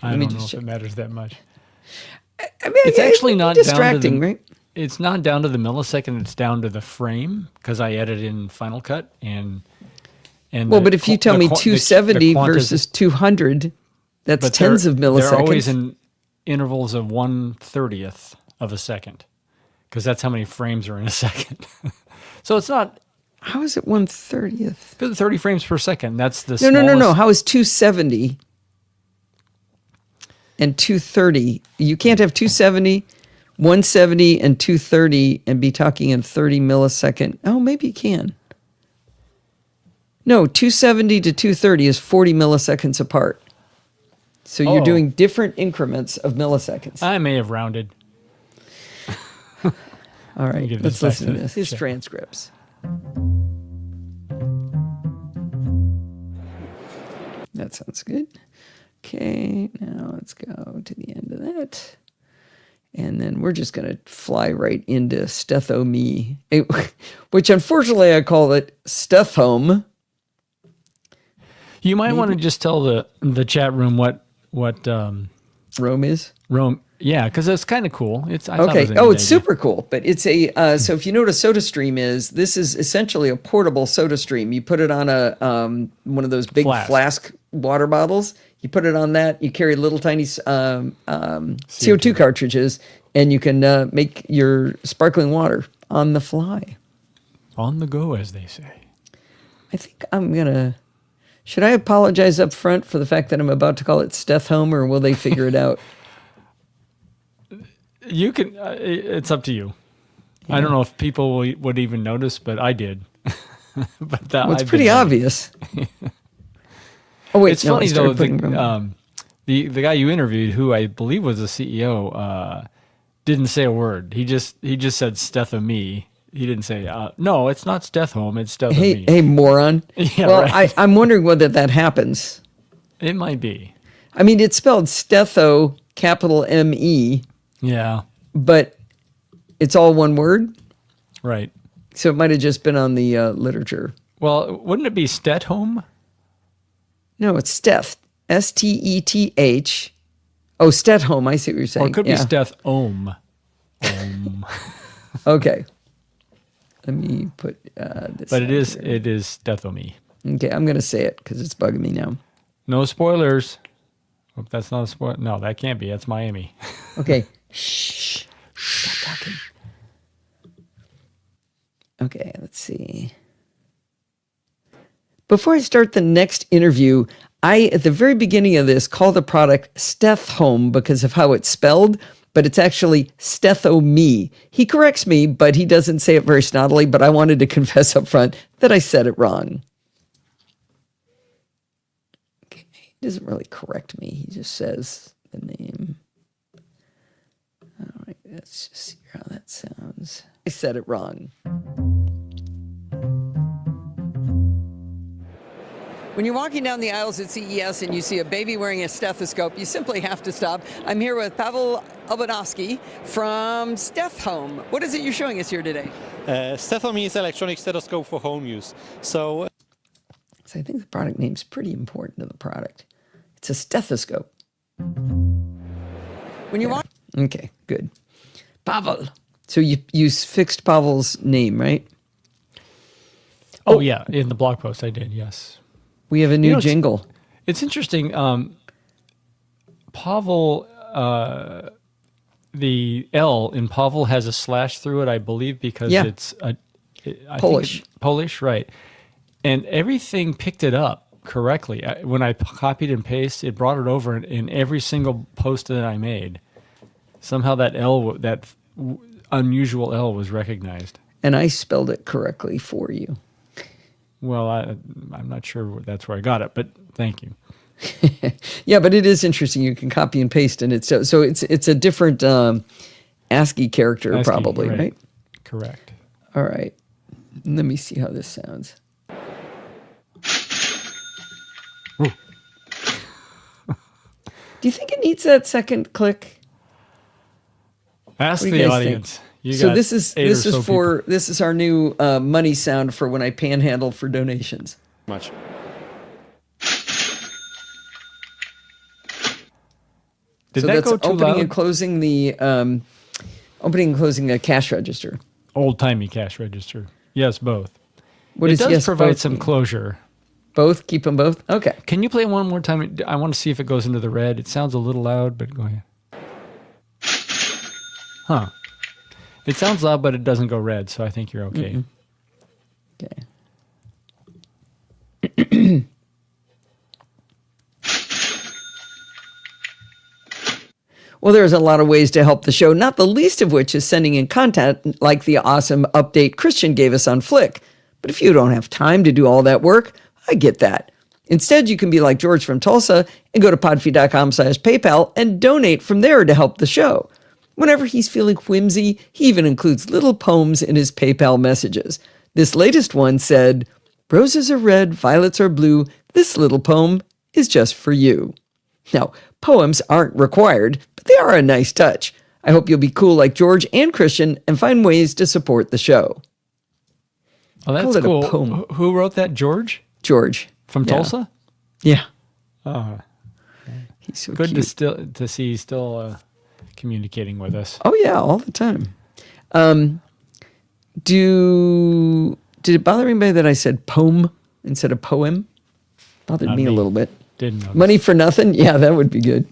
I don't know if it matters that much. I mean, It's actually not distracting, down to the, right? It's not down to the millisecond. It's down to the frame because I edit in Final Cut and. Well, but if you tell me 270 versus 200, that's tens of milliseconds. They're always in intervals of 1/30th of a second because that's how many frames are in a second. So it's not. How is it 1/30th? Because 30 frames per second. That's the No. How is 270 and 230? You can't have 270, 170, and 230 and be talking in 30 millisecond. Oh, maybe you can. No, 270 to 230 is 40 milliseconds apart. So you're doing different increments of milliseconds. I may have rounded. All right, let's listen to this. His transcripts. That sounds good. Okay, now let's go to the end of that. And then we're just going to fly right into Stethome, which unfortunately I call it Stethome. You might want to just tell the chat room what Rome is. Rome. Yeah, because it's kind of cool. It's okay. Oh, it's super cool. But it's a so if you know what a soda stream is, this is essentially a portable soda stream. You put it on a one of those big flask water bottles. You put it on that. You carry little tiny CO2 cartridges, and you can make your sparkling water on the fly. On the go, as they say. I think I'm gonna. Should I apologize up front for the fact that I'm about to call it Stethome, or will they figure it out? You can. It's up to you. Yeah. I don't know if people would even notice, but I did. But it's pretty obvious. Oh wait, it's funny though. The guy you interviewed, who I believe was the CEO, didn't say a word. He just said Stethome. He didn't say no. It's not Stethome. It's Stethome. Hey, moron. Yeah, well, right. I'm wondering whether that happens. It might be. I mean, it's spelled Stetho, capital M-E. Yeah. But it's all one word? Right. So it might have just been on the literature. Well, wouldn't it be Stethome? No, it's Steth. S-T-E-T-H. Oh, Stethome. I see what you're saying. Or it could be Stethome. Okay. Let me put this. But it is Stethome. Okay, I'm going to say it because it's bugging me now. No spoilers. Hope that's not a spoiler. No, that can't be. That's Miami. Okay. Shh. Stop talking. Okay, let's see. Before I start the next interview, I, at the very beginning of this, call the product Stethome because of how it's spelled, but it's actually Stethome. He corrects me, but he doesn't say it very snottily, but I wanted to confess up front that I said it wrong. Okay, he doesn't really correct me. He just says the name. All right, let's just see how that sounds. I said it wrong. When you're walking down the aisles at CES and you see a baby wearing a stethoscope, you simply have to stop. I'm here with Pavel Albanovsky from Steth Home. What is it you're showing us here today? Steth Home is electronic stethoscope for home use. So I think the product name's pretty important to the product. It's a stethoscope. When you walk, Okay, good. Pavel. So you fixed Pavel's name, right? Oh, yeah, in the blog post I did, yes. We have a new You know, it's- jingle. It's interesting. Pavel, the L in Pavel has a slash through it, I believe, because Yeah. it's I think Polish. it's Polish, right? And everything picked it up correctly. When I copied and pasted, it brought it over in every single post that I made. Somehow that L, that unusual L, was recognized. And I spelled it correctly for you. Well, I'm not sure that's where I got it, but thank you. Yeah, but it is interesting. You can copy and paste, and it's a different ASCII character, ASCII, probably, right? Correct. All right. Let me see how this sounds. Do you think it needs that second click? Ask What do you the guys think? audience. You So got this is 8 or so people. this is our new money sound for when I panhandle for donations. Much. Did So that that's go too opening loud? and closing the a cash register. Old timey cash register. Yes, both. What It is does yes, provide both some mean? closure. Both, keep them both. Okay. Can you play one more time? I want to see if it goes into the red. It sounds a little loud, but go ahead. Huh. It sounds loud, but it doesn't go red, so I think you're okay. Okay. Well, there's a lot of ways to help the show, not the least of which is sending in content like the awesome update Christian gave us on Flick. But if you don't have time to do all that work, I get that. Instead, you can be like George from Tulsa and go to podfeed.com/PayPal and donate from there to help the show. Whenever he's feeling whimsy, he even includes little poems in his PayPal messages. This latest one said, "Roses are red, violets are blue. This little poem is just for you." Now, poems aren't required, but they are a nice touch. I hope you'll be cool like George and Christian and find ways to support the show. Oh, that's Call it a cool. poem. Who wrote that? George George. from Yeah. Tulsa. Yeah. Oh, He's so good cute. to see he's still communicating with us. Oh, yeah, all the time. Did it bother anybody that I said poem instead of poem? Bothered Not me a me. little bit. Didn't know. Money for nothing? Yeah, that would be good.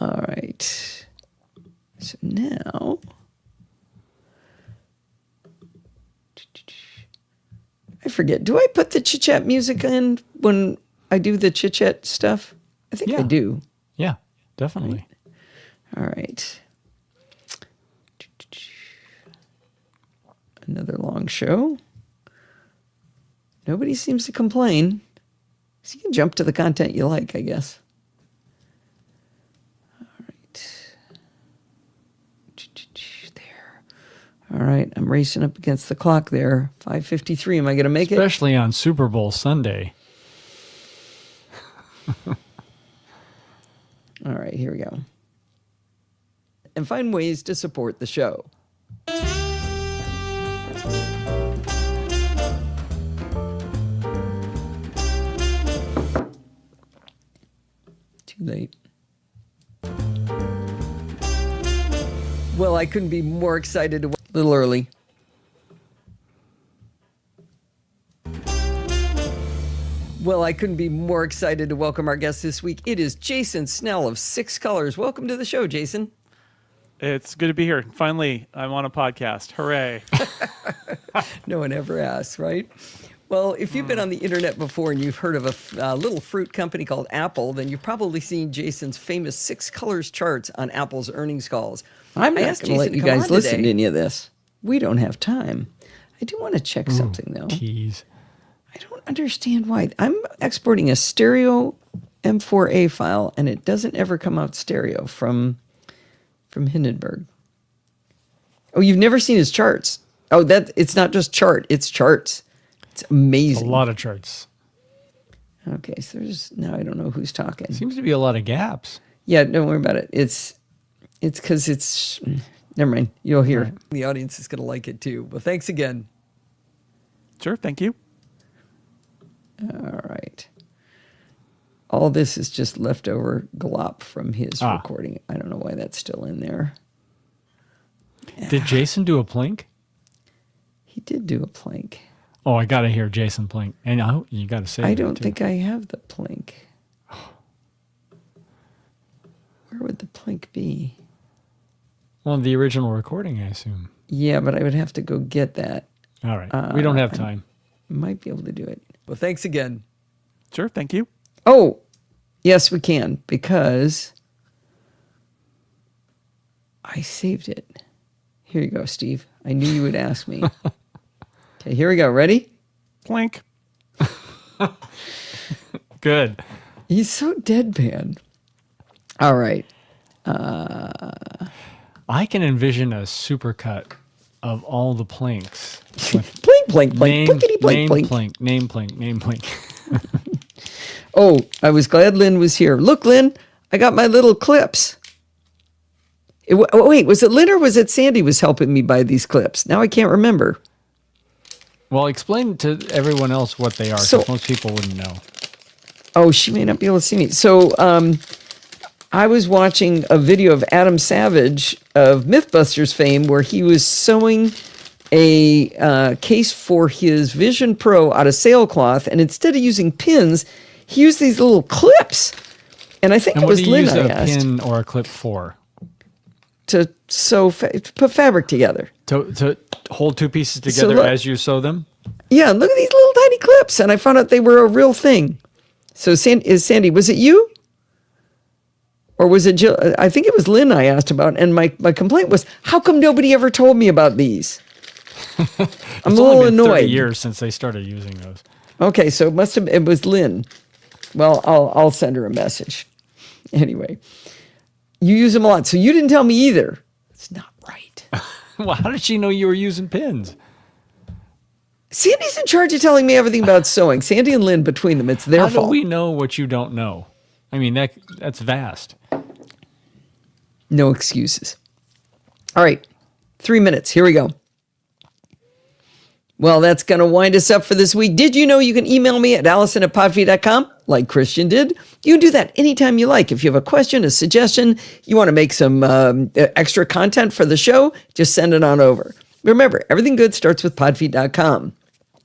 All right. So now, I forget. Do I put the chit chat music in when I do the chit chat stuff? I think I Yeah. do. Yeah, definitely. All right. Another long show. Nobody seems to complain. So you can jump to the content you like, I guess. All right. There. All right. I'm racing up against the clock there. 5:53. Am I going to make it? Especially on Super Bowl Sunday. All right. Here we go. And find ways to support the show. Too late. Well, I couldn't be more excited to. A little early. Well, I couldn't be more excited to welcome our guest this week. It is Jason Snell of Six Colors. Welcome to the show, Jason. It's good to be here. Finally, I'm on a podcast. Hooray. No one ever asks, right? Well, if you've been on the internet before and you've heard of a little fruit company called Apple, then you've probably seen Jason's famous Six Colors charts on Apple's earnings calls. I'm I not asked going to let Jason you to come guys on listen today. to any of this. We don't have time. I do want to check something, though. Tease. I don't understand why. I'm exporting a stereo M4A file, and it doesn't ever come out stereo from Hindenburg. Oh, you've never seen his charts. Oh, it's not just chart, it's charts. It's amazing. A lot of charts. Okay, so now I don't know who's talking. Seems to be a lot of gaps. Yeah, don't worry about it. It's because it's never mind. You'll hear. Right. The audience is going to like it too. Well, thanks again. Sure, thank you. All right. All this is just leftover glop from his recording. I don't know why that's still in there. Did Jason do a plink? He did do a plank. Oh, I got to hear Jason plink. And you got to say I that, don't too. think I have the plink. Where would the plink be? Well, the original recording, I assume. Yeah, but I would have to go get that. All right. We don't have time. I might be able to do it. Well, thanks again. Sure, thank you. Oh, yes, we can, because I saved it. Here you go, Steve. I knew you would ask me. Okay, here we go. Ready? Plink. Good. He's so deadpan. All right. I can envision a supercut of all the plinks. Plink, plink, plink, plinkety, plink, plink. Name plink. Oh, I was glad Lynn was here. Look, Lynn, I got my little clips. Wait, was it Lynn or was it Sandy was helping me buy these clips? Now I can't remember. Well, explain to everyone else what they are, So- because most people wouldn't know. Oh, she may not be able to see me. So I was watching a video of Adam Savage of Mythbusters fame where he was sewing a case for his Vision Pro out of sailcloth, and instead of using pins, he used these little clips. And I think And it what was do you Lynn use I a asked pin or a clip for? to sew, to put fabric together. To hold two pieces together look- as you sew them? Yeah, look at these little tiny clips, and I found out they were a real thing. So, Sandy, was it you? Or was it Jill? I think it was Lynn I asked about, and my complaint was, how come nobody ever told me about these? I'm a It's little only been 30 annoyed. years since they started using those. Okay, so it was Lynn. Well, I'll send her a message. Anyway, you use them a lot, so you didn't tell me either. It's not right. Well, how did she know you were using pins? Sandy's in charge of telling me everything about sewing. Sandy and Lynn, between them, it's their How fault. do we know what you don't know? I mean, that's vast. No excuses. All right, 3 minutes. Here we go. Well, that's going to wind us up for this week. Did you know you can email me at allison@podfeed.com like Christian did? You can do that anytime you like. If you have a question, a suggestion, you want to make some extra content for the show, just send it on over. Remember, everything good starts with podfeed.com.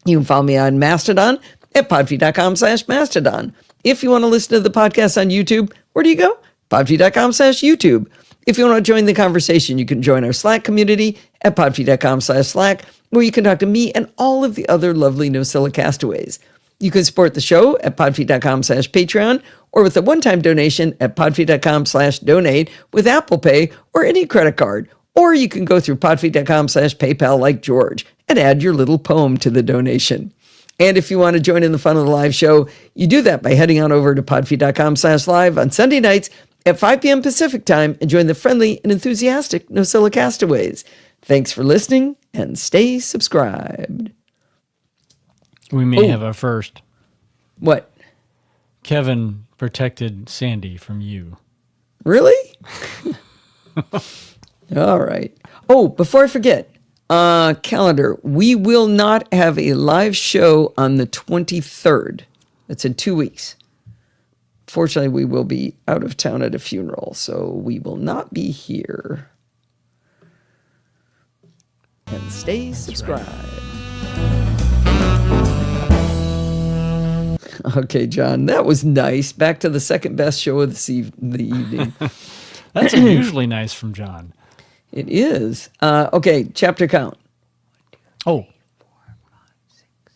You can follow me on Mastodon at podfeed.com/Mastodon. If you want to listen to the podcast on YouTube, where do you go? podfeed.com/YouTube. If you want to join the conversation, you can join our Slack community at podfeed.com/Slack, where you can talk to me and all of the other lovely NosillaCast castaways. You can support the show at podfeed.com/Patreon or with a one-time donation at podfeed.com/donate with Apple Pay or any credit card. Or you can go through podfeed.com/PayPal like George and add your little poem to the donation. And if you want to join in the fun of the live show, you do that by heading on over to podfeed.com/live on Sunday nights at 5 p.m. Pacific time and join the friendly and enthusiastic NosillaCast castaways. Thanks for listening and stay subscribed. We may have a first. What? Kevin protected Sandy from you. Really? All right. Oh, before I forget, calendar, we will not have a live show on the 23rd. That's in 2 weeks. Fortunately, we will be out of town at a funeral, so we will not be here. And stay subscribed. Okay, John, that was nice. Back to the second best show of the evening. That's unusually nice from John. It is. Okay, chapter count. Oh.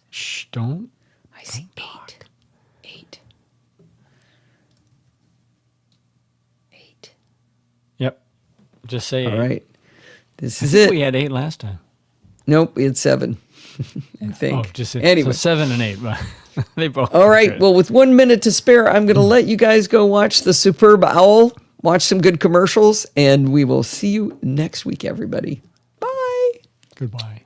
Shh, don't. I see 8. 8. 8. Yep. Just say All eight. right. This I is think it. we had 8 last time. Nope, we had 7. I think. Oh, just Anyway. so 7 and 8. But they both. All right. good. Well, with 1 minute to spare, I'm going to let you guys go watch The Superb Owl, watch some good commercials, and we will see you next week, everybody. Bye. Goodbye.